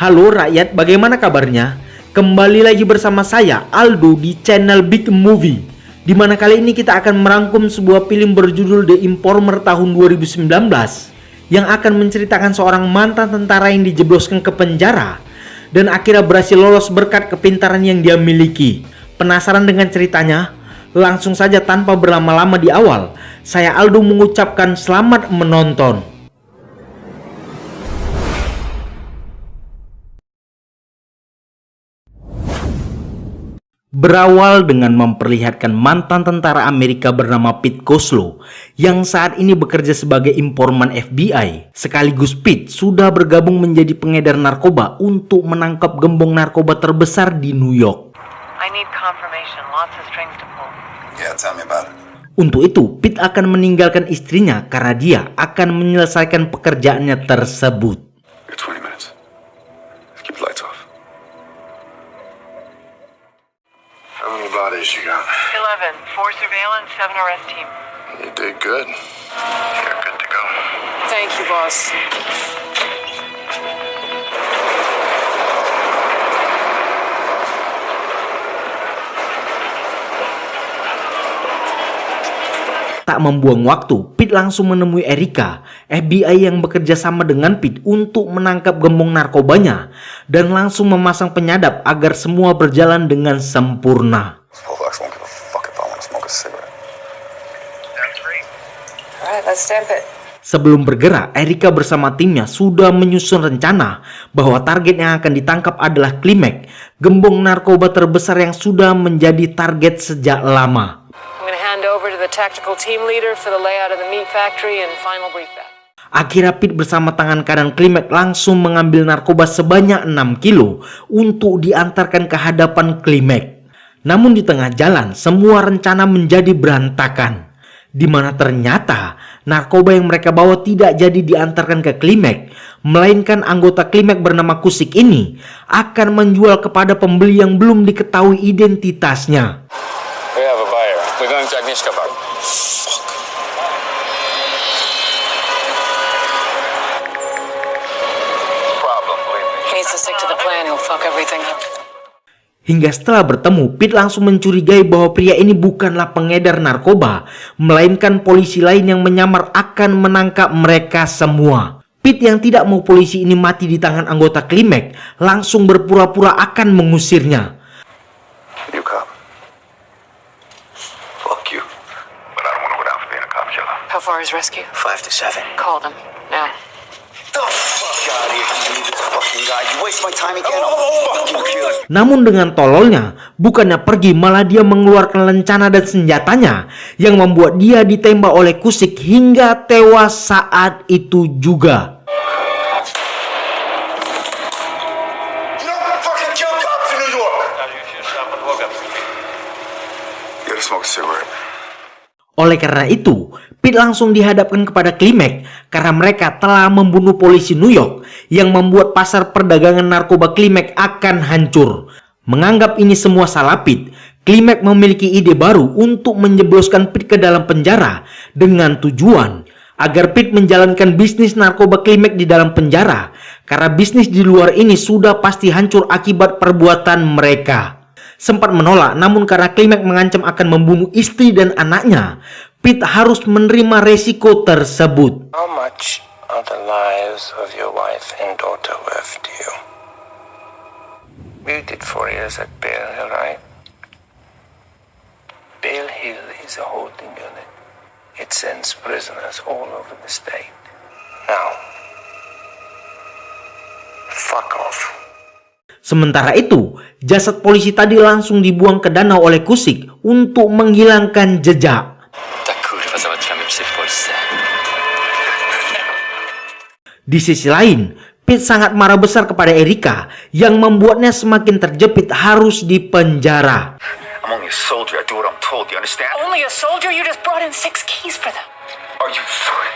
Halo rakyat, bagaimana kabarnya? Kembali lagi bersama saya, Aldo, di channel Big Movie, di mana kali ini kita akan merangkum sebuah film berjudul The Informer tahun 2019 yang akan menceritakan seorang mantan tentara yang dijebloskan ke penjara dan akhirnya berhasil lolos berkat kepintaran yang dia miliki. Penasaran dengan ceritanya? Langsung saja tanpa berlama-lama di awal, saya Aldo mengucapkan selamat menonton. Berawal dengan memperlihatkan mantan tentara Amerika bernama Pete Goslow yang saat ini bekerja sebagai informan FBI. Sekaligus Pete sudah bergabung menjadi pengedar narkoba untuk menangkap gembong narkoba terbesar di New York. I need confirmation. Lots of strings to pull. Yeah, tell me about it. Untuk itu, Pete akan meninggalkan istrinya karena dia akan menyelesaikan pekerjaannya tersebut. You're 20 minutes. Keep the lights off. How many bodies you got? 11. 4 surveillance, 7 arrest team. You did good. You're good to go. Thank you, boss. Tak membuang waktu, Pete langsung menemui Erica, FBI yang bekerja sama dengan Pete untuk menangkap gembong narkobanya dan langsung memasang penyadap agar semua berjalan dengan sempurna. Polvax won't give a fuck if I want to smoke a cigarette. Alright, let's stamp it. Sebelum bergerak, Erica bersama timnya sudah menyusun rencana bahwa target yang akan ditangkap adalah Klimek, gembong narkoba terbesar yang sudah menjadi target sejak lama. I'm gonna hand over to the tactical team leader for the layout of the meat factory and final brief back. Akhirnya Pete bersama tangan kanan Klimek langsung mengambil narkoba sebanyak 6 kilo untuk diantarkan ke hadapan Klimek. Namun di tengah jalan, semua rencana menjadi berantakan, di mana ternyata narkoba yang mereka bawa tidak jadi diantarkan ke Klimek, melainkan anggota Klimek bernama Kusik ini akan menjual kepada pembeli yang belum diketahui identitasnya. We have a buyer. We're going to Agnieszka Park. Problem, believe me. He needs to stick to the plan. He'll fuck everything up. Hingga setelah bertemu, Pete langsung mencurigai bahwa pria ini bukanlah pengedar narkoba, melainkan polisi lain yang menyamar akan menangkap mereka semua. Pete yang tidak mau polisi ini mati di tangan anggota Klimek langsung berpura-pura akan mengusirnya. You cop. Fuck you. But I don't want to go down for being a cop killer. How far is rescue? 5 to 7. Call them now. The fuck out of here. You this fucking guy. You waste my time again. Oh, fuck you, kid. Namun dengan tololnya, bukannya pergi malah dia mengeluarkan lencana dan senjatanya yang membuat dia ditembak oleh Kusik hingga tewas saat itu juga. You don't fucking kill cops in New York. You gotta smoke a cigarette. Oleh karena itu, Pete langsung dihadapkan kepada Klimek karena mereka telah membunuh polisi New York yang membuat pasar perdagangan narkoba Klimek akan hancur. Menganggap ini semua salah Pete, Klimek memiliki ide baru untuk menjebloskan Pete ke dalam penjara dengan tujuan agar Pete menjalankan bisnis narkoba Klimek di dalam penjara karena bisnis di luar ini sudah pasti hancur akibat perbuatan mereka. Sempat menolak, namun karena Klimek mengancam akan membunuh istri dan anaknya, Pete harus menerima resiko tersebut. How much are the lives of your wife and daughter worth to you? You did 4 years at Bear Hill, right? Bear Hill is a holding unit. It sends prisoners all over the state. Now, fuck off. Sementara itu, jasad polisi tadi langsung dibuang ke danau oleh Kusik untuk menghilangkan jejak. Di sisi lain, Pete sangat marah besar kepada Erica yang membuatnya semakin terjepit harus dipenjara. I'm only a soldier. I do what I'm told. You understand? Only a soldier? You just brought in 6 keys for them. Are you fucking...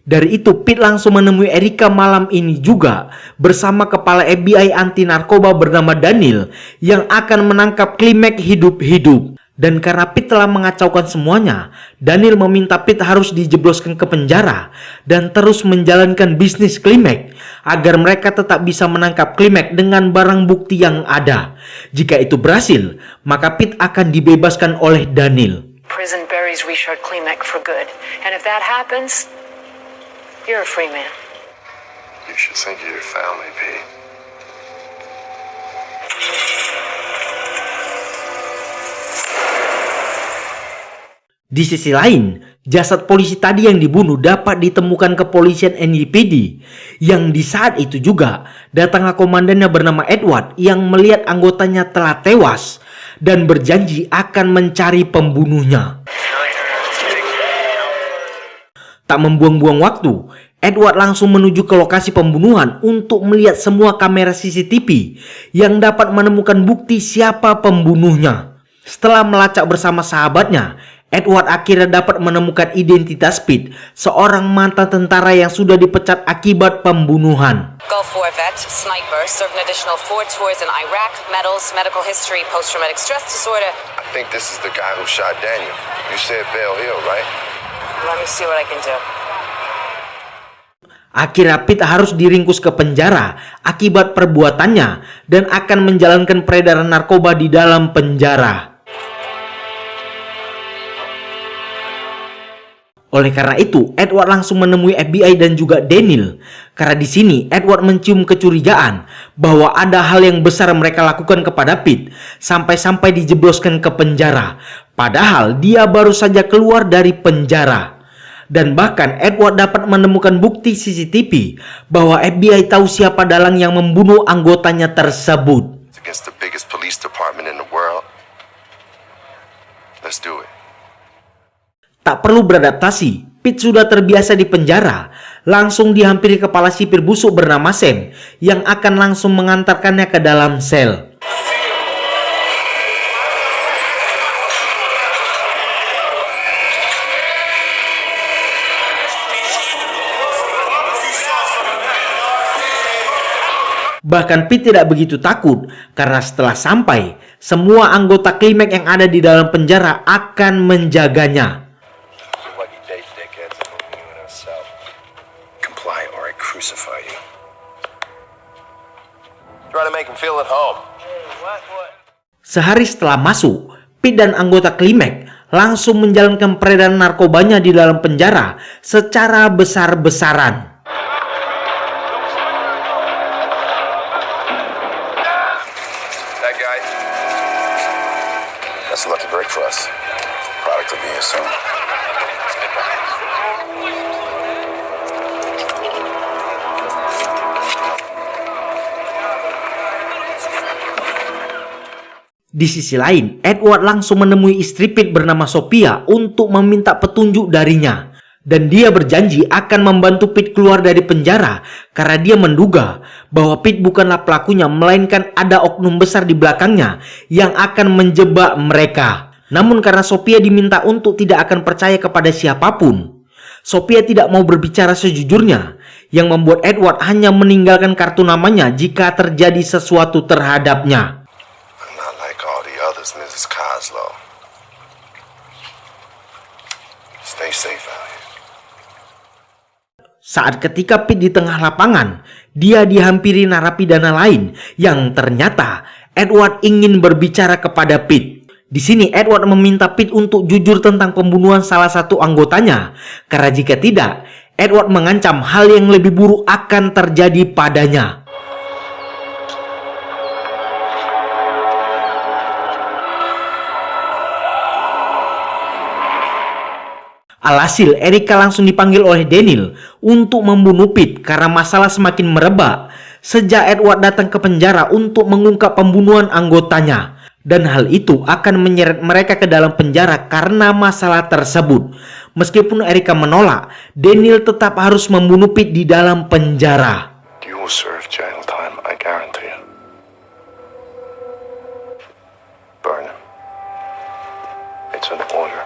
Dari itu, Pete langsung menemui Erica malam ini juga bersama kepala FBI anti narkoba bernama Daniel yang akan menangkap Klimek hidup-hidup. Dan karena Pete telah mengacaukan semuanya, Daniel meminta Pete harus dijebloskan ke penjara dan terus menjalankan bisnis Klimek agar mereka tetap bisa menangkap Klimek dengan barang bukti yang ada. Jika itu berhasil, maka Pete akan dibebaskan oleh Daniel. Prison buries Richard Klimek for good. And if that happens, you're a free man. You should think of your family, Pete. Di sisi lain, jasad polisi tadi yang dibunuh dapat ditemukan kepolisian NYPD, yang di saat itu juga datanglah komandannya bernama Edward yang melihat anggotanya telah tewas dan berjanji akan mencari pembunuhnya. Tak membuang-buang waktu, Edward langsung menuju ke lokasi pembunuhan untuk melihat semua kamera CCTV yang dapat menemukan bukti siapa pembunuhnya. Setelah melacak bersama sahabatnya, Edward akhirnya dapat menemukan identitas Pete, seorang mantan tentara yang sudah dipecat akibat pembunuhan. Gulf War vet, sniper, served an additional 4 tours in Iraq, medals, medical history, post-traumatic stress disorder. I think this is the guy who shot Daniel. You said Bell Hill, right? Let me see what I can do. Akhirnya Pete harus diringkus ke penjara akibat perbuatannya dan akan menjalankan peredaran narkoba di dalam penjara. Oleh karena itu, Edward langsung menemui FBI dan juga Daniel. Karena di sini Edward mencium kecurigaan bahwa ada hal yang besar mereka lakukan kepada Pete sampai-sampai dijebloskan ke penjara. Padahal dia baru saja keluar dari penjara. Dan bahkan Edward dapat menemukan bukti CCTV bahwa FBI tahu siapa dalang yang membunuh anggotanya tersebut. It's against the biggest police department in the world. Let's do it. Tak perlu beradaptasi, Pete sudah terbiasa di penjara. Langsung dihampiri kepala sipir busuk bernama Sam yang akan langsung mengantarkannya ke dalam sel. Bahkan Pete tidak begitu takut karena setelah sampai, semua anggota Klimek yang ada di dalam penjara akan menjaganya. Comply or I crucify you. Try to make him feel at home. Sehari setelah masuk, Pete dan anggota Klimek langsung menjalankan peredaran narkobanya di dalam penjara secara besar-besaran. That guy. That's a lucky break for us. Product will be here soon. Di sisi lain, Edward langsung menemui istri Pete bernama Sophia untuk meminta petunjuk darinya. Dan dia berjanji akan membantu Pete keluar dari penjara karena dia menduga bahwa Pete bukanlah pelakunya, melainkan ada oknum besar di belakangnya yang akan menjebak mereka. Namun karena Sophia diminta untuk tidak akan percaya kepada siapapun, Sophia tidak mau berbicara sejujurnya, yang membuat Edward hanya meninggalkan kartu namanya jika terjadi sesuatu terhadapnya. Mrs. Coslow. Stay safe out here. Saat ketika Pete di tengah lapangan, dia dihampiri narapidana lain yang ternyata Edward ingin berbicara kepada Pete. Di sini Edward meminta Pete untuk jujur tentang pembunuhan salah satu anggotanya, karena jika tidak, Edward mengancam hal yang lebih buruk akan terjadi padanya. Alhasil, Erica langsung dipanggil oleh Daniel untuk membunuh Pete karena masalah semakin merebak sejak Edward datang ke penjara untuk mengungkap pembunuhan anggotanya. Dan hal itu akan menyeret mereka ke dalam penjara karena masalah tersebut. Meskipun Erica menolak, Daniel tetap harus membunuh Pete di dalam penjara. You will serve jail time, I guarantee you. Burn him. It's an order.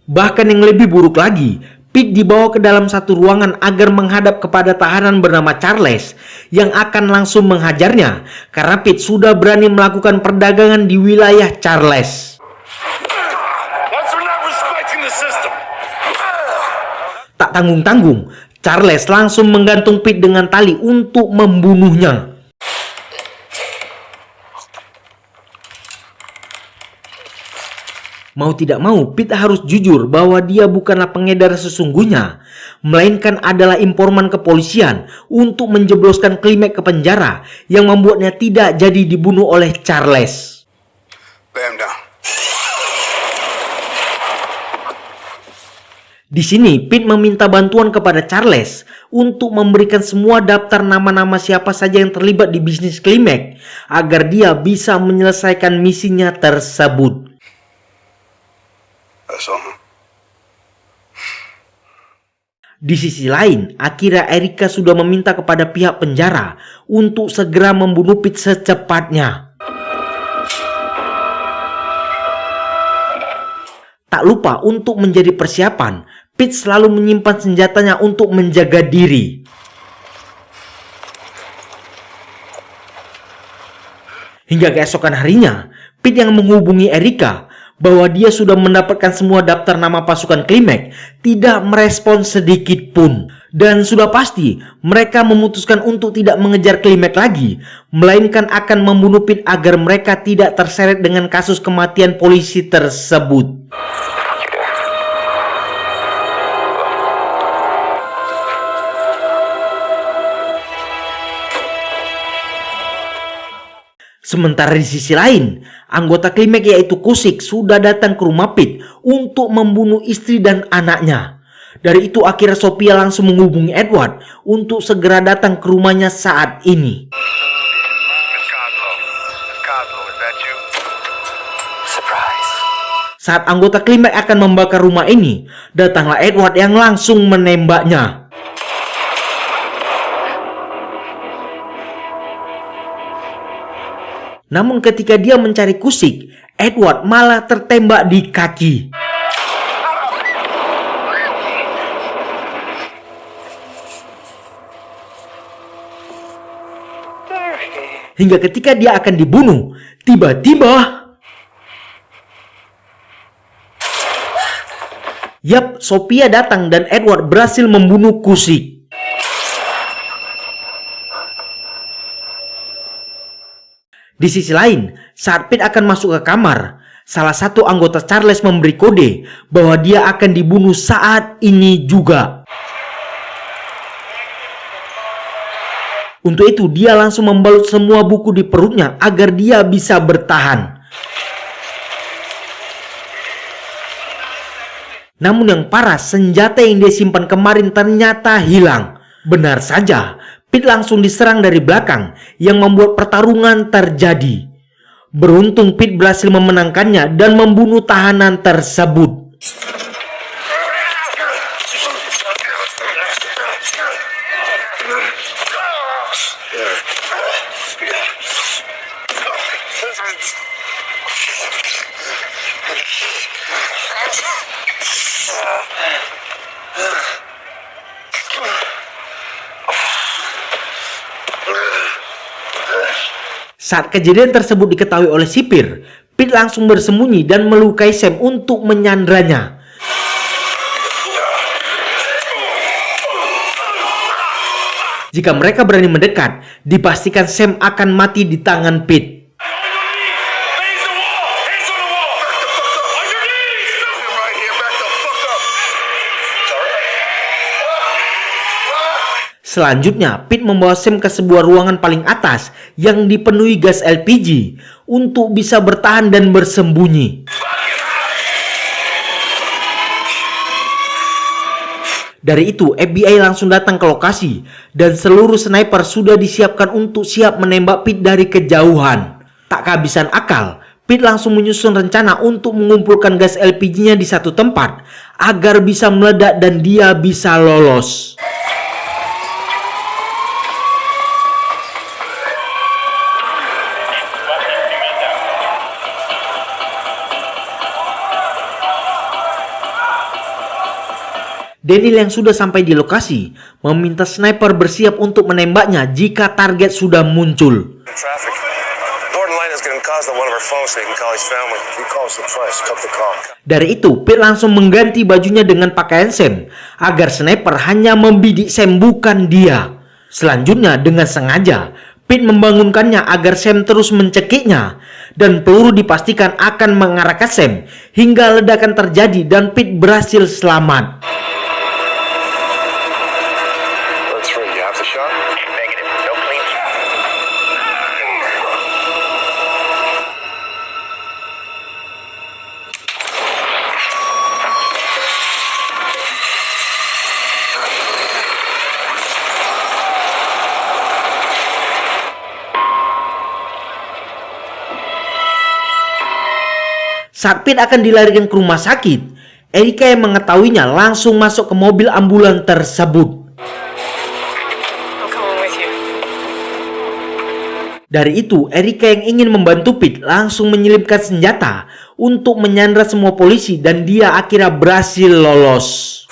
Bahkan yang lebih buruk lagi, Pete dibawa ke dalam satu ruangan agar menghadap kepada tahanan bernama Charles yang akan langsung menghajarnya karena Pete sudah berani melakukan perdagangan di wilayah Charles. That's for not respecting the system. Tak tanggung-tanggung, Charles langsung menggantung Pete dengan tali untuk membunuhnya. Mau tidak mau, Pete harus jujur bahwa dia bukanlah pengedar sesungguhnya, melainkan adalah informan kepolisian untuk menjebloskan Klimek ke penjara yang membuatnya tidak jadi dibunuh oleh Charles. Lay him down. Di sini, Pete meminta bantuan kepada Charles untuk memberikan semua daftar nama-nama siapa saja yang terlibat di bisnis Klimek agar dia bisa menyelesaikan misinya tersebut. That's all, huh? Di sisi lain, akhirnya Erica sudah meminta kepada pihak penjara untuk segera membunuh Pete secepatnya. Tak lupa untuk menjadi persiapan, Pete selalu menyimpan senjatanya untuk menjaga diri. Hingga keesokan harinya, Pete yang menghubungi Erica bahwa dia sudah mendapatkan semua daftar nama pasukan Klimek tidak merespon sedikit pun. Dan sudah pasti mereka memutuskan untuk tidak mengejar Klimek lagi, melainkan akan membunuh Pete agar mereka tidak terseret dengan kasus kematian polisi tersebut. Sementara di sisi lain, anggota Klimek yaitu Kusik sudah datang ke rumah Pete untuk membunuh istri dan anaknya. Dari itu akhirnya Sophia langsung menghubungi Edward untuk segera datang ke rumahnya saat ini. Surprise. Saat anggota Klimek akan membakar rumah ini, datanglah Edward yang langsung menembaknya. Namun ketika dia mencari Kusik, Edward malah tertembak di kaki. Hingga ketika dia akan dibunuh, tiba-tiba... Yap, Sophia datang dan Edward berhasil membunuh Kusik. Di sisi lain, saat Pete akan masuk ke kamar, salah satu anggota Charles memberi kode bahwa dia akan dibunuh saat ini juga. Untuk itu, dia langsung membalut semua buku di perutnya agar dia bisa bertahan. Namun yang parah, senjata yang dia simpan kemarin ternyata hilang. Benar saja, Pete langsung diserang dari belakang yang membuat pertarungan terjadi. Beruntung Pete berhasil memenangkannya dan membunuh tahanan tersebut. Saat kejadian tersebut diketahui oleh sipir, Pete langsung bersembunyi dan melukai Sam untuk menyandranya. Jika mereka berani mendekat, dipastikan Sam akan mati di tangan Pete. Selanjutnya, Pete membawa Sam ke sebuah ruangan paling atas yang dipenuhi gas LPG untuk bisa bertahan dan bersembunyi. Dari itu, FBI langsung datang ke lokasi dan seluruh sniper sudah disiapkan untuk siap menembak Pete dari kejauhan. Tak kehabisan akal, Pete langsung menyusun rencana untuk mengumpulkan gas LPG-nya di satu tempat agar bisa meledak dan dia bisa lolos. Daniel yang sudah sampai di lokasi meminta sniper bersiap untuk menembaknya jika target sudah muncul. Traffic. Gordon Light is getting calls on one of our phones so he can call his family. He calls the press. Cut the call. Dari itu, Pete langsung mengganti bajunya dengan pakaian Sam agar sniper hanya membidik Sam, bukan dia. Selanjutnya, dengan sengaja Pete membangunkannya agar Sam terus mencekiknya, dan peluru dipastikan akan mengarah ke Sam hingga ledakan terjadi dan Pete berhasil selamat. Let's ring. You have the shot? Negative. No clean shot. Saat Pete akan dilarikan ke rumah sakit, Erica yang mengetahuinya langsung masuk ke mobil ambulan tersebut. I'm coming with you. Dari itu, Erica yang ingin membantu Pete langsung menyelipkan senjata untuk menyandra semua polisi dan dia akhirnya berhasil lolos.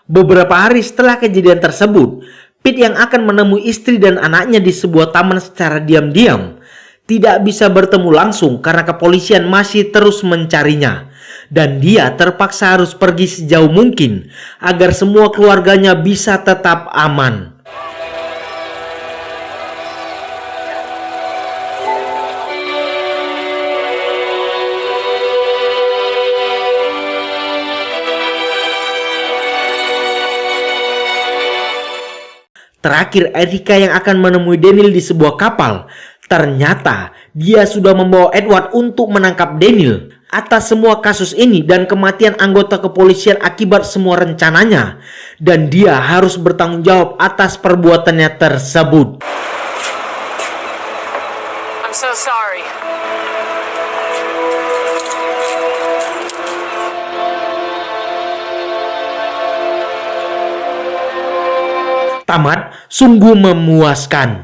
Beberapa hari setelah kejadian tersebut, Pete yang akan menemui istri dan anaknya di sebuah taman secara diam-diam tidak bisa bertemu langsung karena kepolisian masih terus mencarinya, dan dia terpaksa harus pergi sejauh mungkin agar semua keluarganya bisa tetap aman. Terakhir, Erica yang akan menemui Daniel di sebuah kapal. Ternyata dia sudah membawa Edward untuk menangkap Daniel atas semua kasus ini dan kematian anggota kepolisian akibat semua rencananya. Dan dia harus bertanggung jawab atas perbuatannya tersebut. I'm so sorry. Tamat, sungguh memuaskan.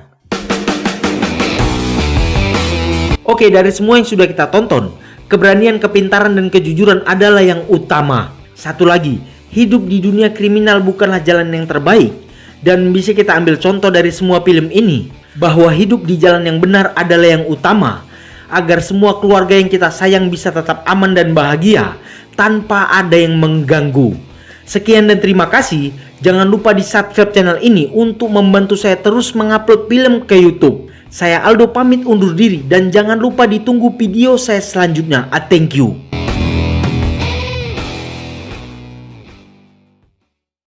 Oke, dari semua yang sudah kita tonton, keberanian, kepintaran, dan kejujuran adalah yang utama. Satu lagi, hidup di dunia kriminal bukanlah jalan yang terbaik. Dan bisa kita ambil contoh dari semua film ini, bahwa hidup di jalan yang benar adalah yang utama, agar semua keluarga yang kita sayang bisa tetap aman dan bahagia, tanpa ada yang mengganggu. Sekian dan terima kasih. Jangan lupa di subscribe channel ini untuk membantu saya terus mengupload film ke YouTube. Saya Aldo pamit undur diri dan jangan lupa ditunggu video saya selanjutnya. Thank you.